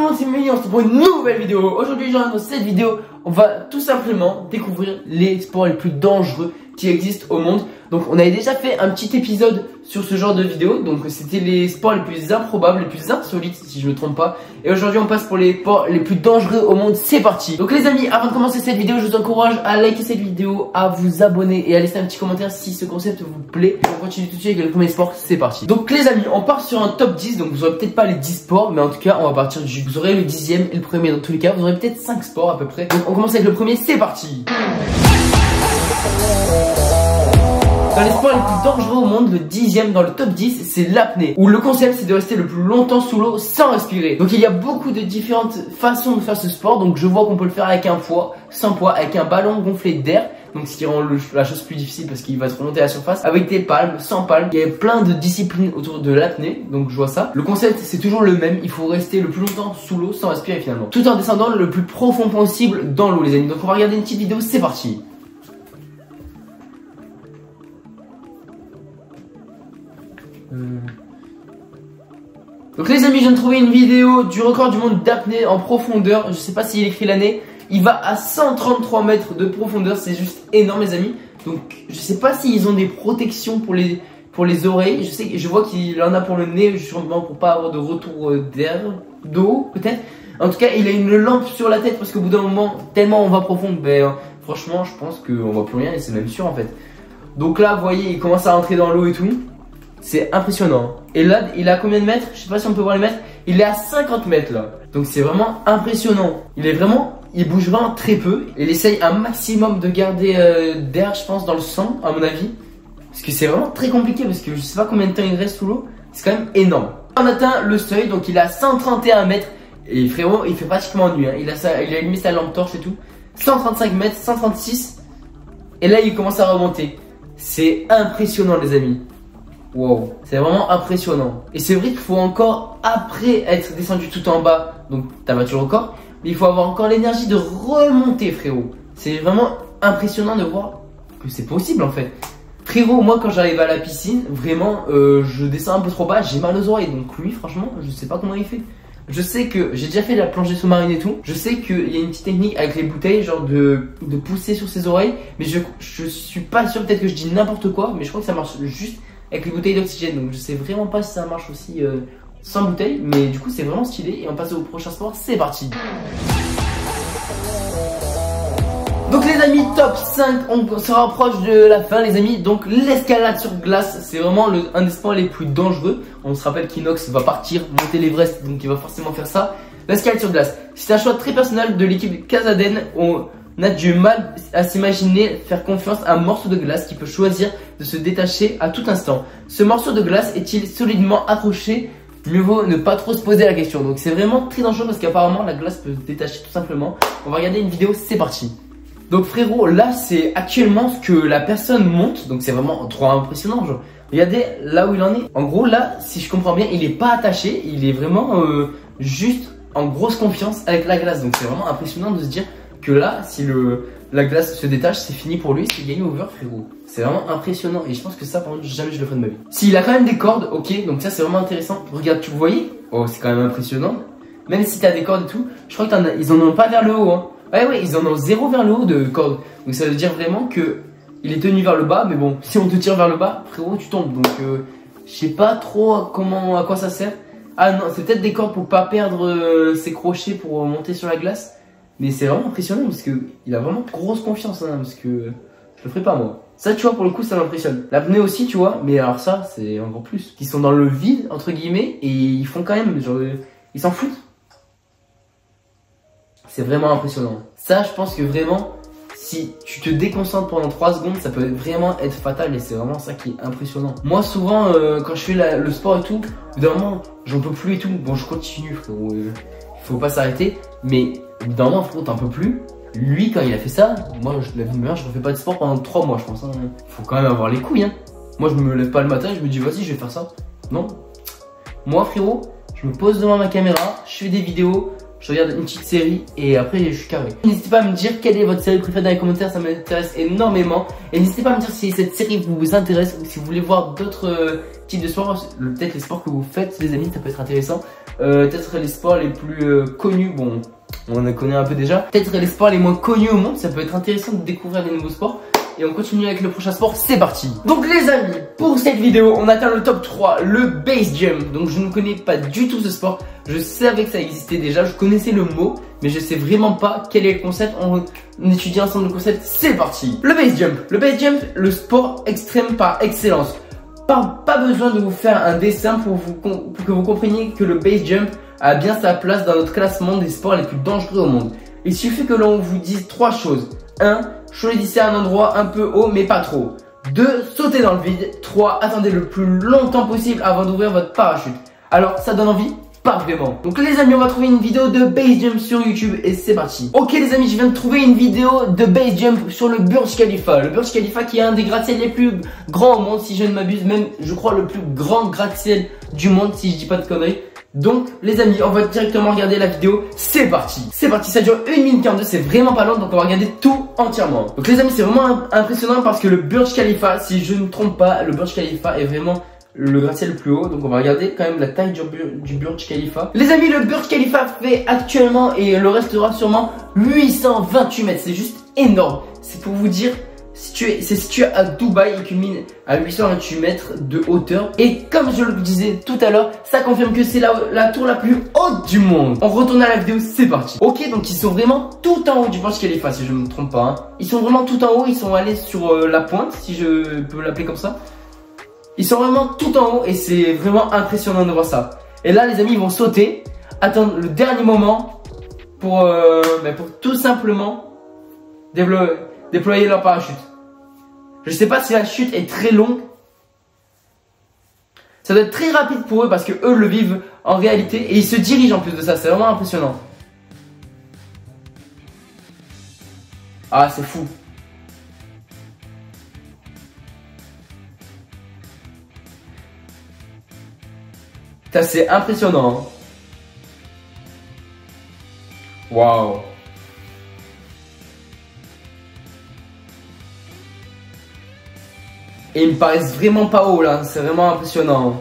monde, c'est Mimi, on se retrouve pour une nouvelle vidéo. Aujourd'hui, dans cette vidéo, on va tout simplement découvrir les sports les plus dangereux qui existent au monde. Donc on avait déjà fait un petit épisode sur ce genre de vidéo. Donc c'était les sports les plus improbables, les plus insolites si je ne me trompe pas. Et aujourd'hui on passe pour les sports les plus dangereux au monde. C'est parti. Donc les amis, avant de commencer cette vidéo, je vous encourage à liker cette vidéo, à vous abonner et à laisser un petit commentaire si ce concept vous plaît. On continue tout de suite avec le premier sport. C'est parti. Donc les amis, on part sur un top 10. Donc vous aurez peut-être pas les 10 sports, mais en tout cas on va partir du... Vous aurez le 10e et le premier dans tous les cas. Vous aurez peut-être 5 sports à peu près. Donc on commence avec le premier. C'est parti. Dans les sports les plus dangereux au monde, le 10e dans le top 10, c'est l'apnée. Où le concept c'est de rester le plus longtemps sous l'eau sans respirer. Donc il y a beaucoup de différentes façons de faire ce sport. Donc je vois qu'on peut le faire avec un poids, sans poids, avec un ballon gonflé d'air. Donc ce qui rend la chose plus difficile parce qu'il va se remonter à la surface. Avec des palmes, sans palmes. Il y a plein de disciplines autour de l'apnée. Donc je vois ça. Le concept c'est toujours le même. Il faut rester le plus longtemps sous l'eau sans respirer finalement. Tout en descendant le plus profond possible dans l'eau les amis. Donc on va regarder une petite vidéo, c'est parti. Donc les amis, je viens de trouver une vidéo du record du monde d'apnée en profondeur. Je sais pas s'il écrit l'année. Il va à 133 mètres de profondeur. C'est juste énorme les amis. Donc je sais pas s'ils ont des protections pour les oreilles. Je vois qu'il en a pour le nez, sûrement pour pas avoir de retour d'air, d'eau peut-être. En tout cas il a une lampe sur la tête parce qu'au bout d'un moment, tellement on va profond, ben franchement je pense qu'on voit plus rien et c'est même sûr en fait. Donc là vous voyez, il commence à rentrer dans l'eau et tout. C'est impressionnant. Et là, il a combien de mètres? Je sais pas si on peut voir les mètres. Il est à 50 mètres là. Donc c'est vraiment impressionnant. Il bouge vraiment très peu. Il essaye un maximum de garder d'air, je pense, dans le sang, à mon avis. Parce que c'est vraiment très compliqué. Parce que je sais pas combien de temps il reste sous l'eau. C'est quand même énorme. On atteint le seuil. Donc il est à 131 mètres. Et frérot, il fait pratiquement nuit. Hein. Il a allumé sa lampe torche et tout. 135 mètres, 136. Et là, il commence à remonter. C'est impressionnant, les amis. Wow, c'est vraiment impressionnant. Et c'est vrai qu'il faut encore, après être descendu tout en bas, donc t'as battu le record, mais il faut avoir encore l'énergie de remonter, frérot. C'est vraiment impressionnant de voir que c'est possible en fait. Frérot, moi quand j'arrive à la piscine, vraiment, je descends un peu trop bas, j'ai mal aux oreilles. Donc lui, franchement, je sais pas comment il fait. Je sais que j'ai déjà fait de la plongée sous-marine et tout. Je sais qu'il y a une petite technique avec les bouteilles, genre de pousser sur ses oreilles. Mais je suis pas sûr, peut-être que je dis n'importe quoi, mais je crois que ça marche juste avec les bouteilles d'oxygène. Donc je sais vraiment pas si ça marche aussi sans bouteille. Mais du coup c'est vraiment stylé. Et on passe au prochain sport, c'est parti. Donc les amis, top 5, on se rapproche de la fin les amis. Donc l'escalade sur glace, c'est vraiment un des sports les plus dangereux. On se rappelle qu'Inox va partir monter l'Everest, donc il va forcément faire ça. L'escalade sur glace, c'est un choix très personnel de l'équipe Casaden. On a du mal à s'imaginer faire confiance à un morceau de glace qui peut choisir de se détacher à tout instant. Ce morceau de glace est-il solidement accroché? Mieux vaut ne pas trop se poser la question. Donc c'est vraiment très dangereux parce qu'apparemment la glace peut se détacher tout simplement. On va regarder une vidéo, c'est parti. Donc frérot, là c'est actuellement ce que la personne monte. Donc c'est vraiment trop impressionnant genre. Regardez là où il en est. En gros là, si je comprends bien, il est pas attaché. Il est vraiment juste en grosse confiance avec la glace. Donc c'est vraiment impressionnant de se dire que là, si la glace se détache, c'est fini pour lui, c'est game over frérot. C'est vraiment impressionnant et je pense que ça par contre jamais je le ferai de ma vie. S'il a quand même des cordes, ok, donc ça c'est vraiment intéressant. Regarde, tu voyais? Oh, c'est quand même impressionnant. Même si t'as des cordes et tout, je crois qu'ils en ont pas vers le haut hein. Ouais, ils en ont 0 vers le haut de cordes. Donc ça veut dire vraiment que il est tenu vers le bas, mais bon, si on te tire vers le bas, frérot, tu tombes. Donc je sais pas trop à quoi ça sert. Ah non, c'est peut-être des cordes pour pas perdre ses crochets pour monter sur la glace. Mais c'est vraiment impressionnant parce que il a vraiment grosse confiance hein, parce que je le ferai pas moi. Ça tu vois pour le coup ça m'impressionne. L'apnée aussi tu vois, mais alors ça c'est encore plus. Ils sont dans le vide entre guillemets et ils font quand même genre ils s'en foutent. C'est vraiment impressionnant. Ça je pense que vraiment si tu te déconcentres pendant 3 secondes ça peut vraiment être fatal et c'est vraiment ça qui est impressionnant. Moi souvent quand je fais le sport et tout, évidemment j'en peux plus et tout. Bon je continue frérot, il faut pas s'arrêter mais d'un moment frérot t'en peux plus. Lui quand il a fait ça, moi je refais pas de sport pendant 3 mois je pense hein. Faut quand même avoir les couilles hein. Moi je me lève pas le matin, je me dis vas-y je vais faire ça. Non. Moi frérot, je me pose devant ma caméra, je fais des vidéos, je regarde une petite série et après je suis carré. N'hésitez pas à me dire quelle est votre série préférée dans les commentaires, ça m'intéresse énormément. Et n'hésitez pas à me dire si cette série vous intéresse ou si vous voulez voir d'autres types de sports, peut-être les sports que vous faites les amis, ça peut être intéressant. peut-être les sports les plus connus. Bon, on les connaît un peu déjà. Peut-être les sports les moins connus au monde. Ça peut être intéressant de découvrir des nouveaux sports. Et on continue avec le prochain sport, c'est parti. Donc les amis, pour cette vidéo, on atteint le top 3, le base jump. Donc je ne connais pas du tout ce sport. Je savais que ça existait déjà, je connaissais le mot, mais je sais vraiment pas quel est le concept. On étudie ensemble le concept, c'est parti. Le base jump. Le base jump, le sport extrême par excellence. Pas besoin de vous faire un dessin pour que vous compreniez que le base jump a bien sa place dans notre classement des sports les plus dangereux au monde. Il suffit que l'on vous dise 3 choses. 1. Choisissez un endroit un peu haut mais pas trop. 2. Sautez dans le vide. 3. Attendez le plus longtemps possible avant d'ouvrir votre parachute. Alors ça donne envie? Pas vraiment. Donc les amis, on va trouver une vidéo de base jump sur YouTube et c'est parti. Ok les amis, je viens de trouver une vidéo de base jump sur le Burj Khalifa. Le Burj Khalifa qui est un des gratte-ciels les plus grands au monde si je ne m'abuse. Même je crois le plus grand gratte-ciel du monde si je dis pas de conneries. Donc les amis, on va directement regarder la vidéo, c'est parti. C'est parti, ça dure 1 minute 42, c'est vraiment pas long, donc on va regarder tout entièrement. Donc les amis, c'est vraiment impressionnant parce que le Burj Khalifa, si je ne me trompe pas, le Burj Khalifa est vraiment le gratte-ciel le plus haut. Donc on va regarder quand même la taille du Burj Khalifa. Les amis, le Burj Khalifa fait actuellement et le restera sûrement 828 mètres, c'est juste énorme. C'est pour vous dire, c'est situé à Dubaï et culmine à 828 mètres de hauteur. Et comme je le disais tout à l'heure, ça confirme que c'est la tour la plus haute du monde. On retourne à la vidéo, c'est parti. Ok, donc ils sont vraiment tout en haut du Burj Khalifa, si je ne me trompe pas. Hein. Ils sont vraiment tout en haut, ils sont allés sur la pointe, si je peux l'appeler comme ça. Ils sont vraiment tout en haut et c'est vraiment impressionnant de voir ça. Et là, les amis, ils vont sauter, attendre le dernier moment pour tout simplement déployer leur parachute. Je sais pas si la chute est très longue. Ça doit être très rapide pour eux parce que eux le vivent en réalité et ils se dirigent en plus de ça. C'est vraiment impressionnant. Ah, c'est fou. Ça, c'est impressionnant. Waouh. Et ils me paraissent vraiment pas haut là, c'est vraiment impressionnant.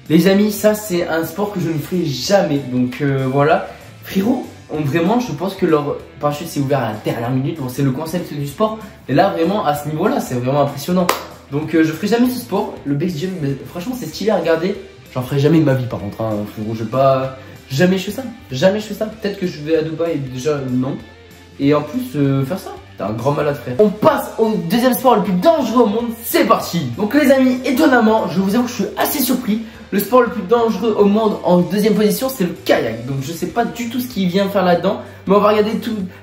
Les amis, ça c'est un sport que je ne ferai jamais. Donc voilà. Frérot, vraiment je pense que leur parachute s'est ouvert à la dernière minute. Bon, c'est le concept du sport. Et là vraiment à ce niveau là, c'est vraiment impressionnant. Donc je ferai jamais ce sport. Le base jump, mais franchement c'est stylé à regarder. J'en ferai jamais de ma vie par contre. Hein, frérot, je vais pas... Jamais je fais ça. Jamais je fais ça. Peut-être que je vais à Dubaï, déjà non. Et en plus faire ça. T'es un grand malade frère. On passe au deuxième sport le plus dangereux au monde, c'est parti. Donc les amis, étonnamment, je vous avoue que je suis assez surpris. Le sport le plus dangereux au monde en deuxième position, c'est le kayak. Donc je sais pas du tout ce qu'il vient faire là-dedans, mais on va regarder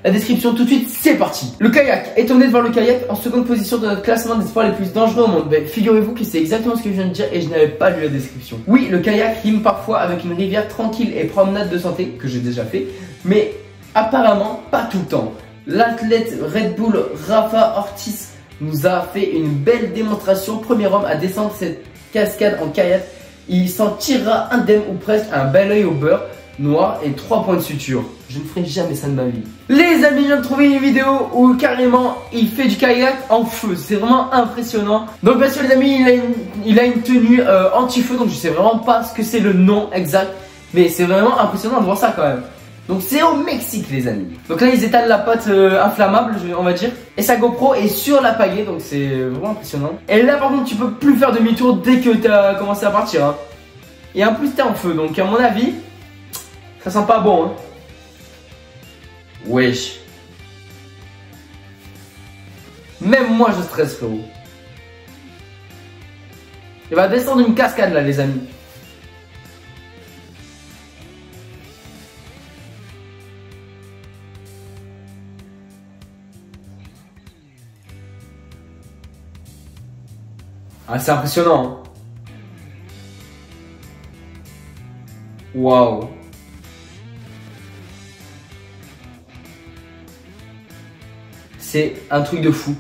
la description tout de suite, c'est parti. Le kayak, étonné de voir le kayak en seconde position de notre classement des sports les plus dangereux au monde. Ben, figurez-vous que c'est exactement ce que je viens de dire et je n'avais pas lu la description. Oui, le kayak rime parfois avec une rivière tranquille et promenade de santé, que j'ai déjà fait, mais apparemment pas tout le temps. L'athlète Red Bull Rafa Ortiz nous a fait une belle démonstration. Premier homme à descendre cette cascade en kayak. Il s'en tirera indemne ou presque, un bel oeil au beurre noir et 3 points de suture. Je ne ferai jamais ça de ma vie. Les amis, je viens de trouver une vidéo où carrément il fait du kayak en feu. C'est vraiment impressionnant. Donc bien sûr les amis, il a une tenue anti-feu. Donc je sais vraiment pas ce que c'est le nom exact. Mais c'est vraiment impressionnant de voir ça quand même. Donc c'est au Mexique les amis. Donc là ils étalent la pâte inflammable on va dire. Et sa GoPro est sur la pagaie. Donc c'est vraiment impressionnant. Et là par contre tu peux plus faire demi-tour dès que tu as commencé à partir hein. Et en plus t'es en feu. Donc à mon avis ça sent pas bon hein. Wesh. Même moi je stresse frérot. Il va descendre une cascade là les amis. Ah, c'est impressionnant. Hein. Waouh. C'est un truc de fou.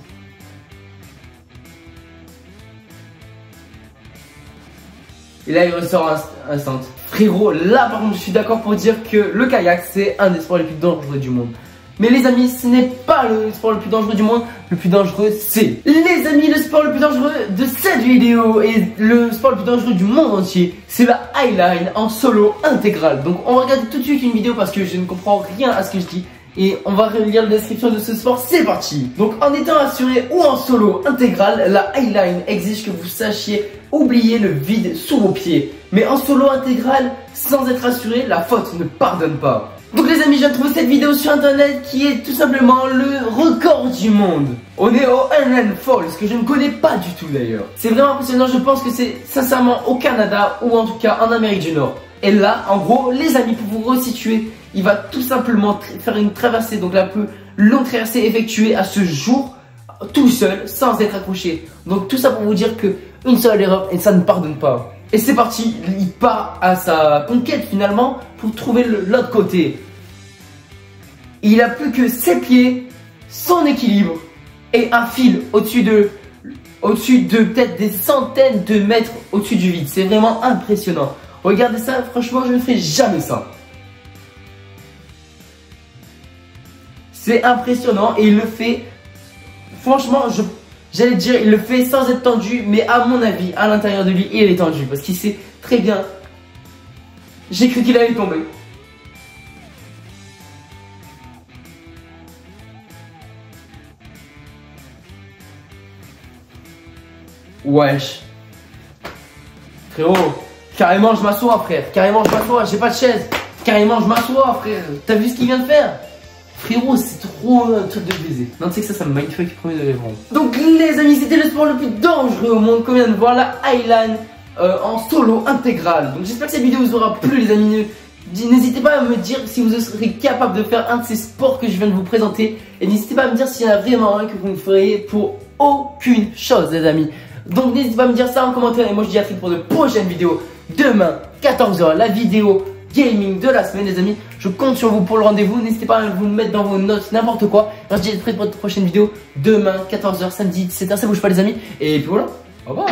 Et là, il ressort instant. Frérot, là par contre, je suis d'accord pour dire que le kayak, c'est un des sports les plus dangereux du monde. Mais les amis, ce n'est pas le sport le plus dangereux du monde. Le plus dangereux, c'est... Les amis, le sport le plus dangereux de cette vidéo et le sport le plus dangereux du monde entier, c'est la highline en solo intégral. Donc on va regarder tout de suite une vidéo parce que je ne comprends rien à ce que je dis. Et on va relire la description de ce sport, c'est parti. Donc en étant assuré ou en solo intégral, la highline exige que vous sachiez oublier le vide sous vos pieds. Mais en solo intégral, sans être assuré, la faute ne pardonne pas. Donc les amis, j'ai trouvé cette vidéo sur internet qui est tout simplement le record du monde. On est au Highland Falls, que je ne connais pas du tout d'ailleurs. C'est vraiment impressionnant, je pense que c'est sincèrement au Canada ou en tout cas en Amérique du Nord. Et là, en gros, les amis, pour vous resituer, il va tout simplement faire une traversée, donc la plus longue traversée effectuée à ce jour, tout seul, sans être accroché. Donc tout ça pour vous dire que une seule erreur et ça ne pardonne pas. Et c'est parti, il part à sa conquête finalement pour trouver l'autre côté. Il a plus que ses pieds, son équilibre et un fil au-dessus de peut-être des centaines de mètres au-dessus du vide. C'est vraiment impressionnant. Regardez ça, franchement, je ne ferai jamais ça. C'est impressionnant et il le fait, franchement, j'allais dire, il le fait sans être tendu, mais à mon avis, à l'intérieur de lui, il est tendu parce qu'il sait très bien. J'ai cru qu'il allait tomber. Wesh. Frérot, carrément je m'assois frère, carrément je m'assois, j'ai pas de chaise. Carrément je m'assois frère, t'as vu ce qu'il vient de faire? Frérot, c'est trop un truc de baiser. Non, tu sais que ça me mindfuck premier degré vraiment. Donc les amis, c'était le sport le plus dangereux au monde qu'on vient de voir, la highline en solo intégral. Donc j'espère que cette vidéo vous aura plu les amis. N'hésitez pas à me dire si vous serez capable de faire un de ces sports que je viens de vous présenter. Et n'hésitez pas à me dire s'il y en a vraiment un que vous ne feriez pour aucune chose les amis. Donc n'hésitez pas à me dire ça en commentaire. Et moi je dis à très vite pour de prochaines vidéos. Demain, 14 h, la vidéo gaming de la semaine les amis. Je compte sur vous pour le rendez-vous. N'hésitez pas à vous mettre dans vos notes n'importe quoi. Moi je dis à très vite pour de prochaines vidéos. Demain, 14 h, samedi, 17 h. Ça bouge pas les amis. Et puis voilà. Au revoir.